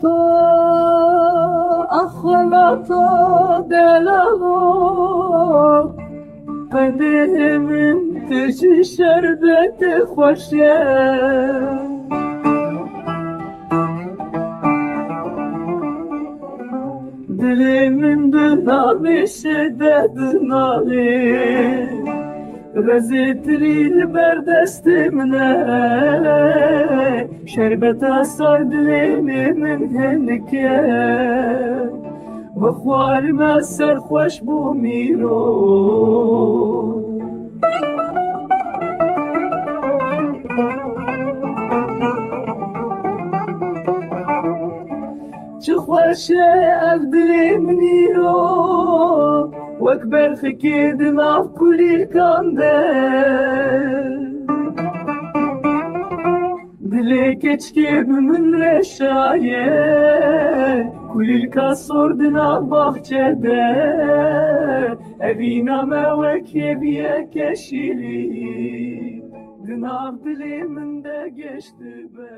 خلاطو أخلاطو دلالو قدر من تشي شربت خوشه دلی من دنامی شدد نامی رزیتری لبر دست منه شربت اصار دلی من هنکه و خوارم سر خوش بو میرو چه خوشه اف دلی منیرو وەکبەر خکێ دناف کولیکانده دلێ کەچکێ بمن ڕێشایە کولیلکا سۆر دناف باخچەدە ئەڤینامە وەکێ بیە کەشیلی دناف دلێ من دەگەشت بە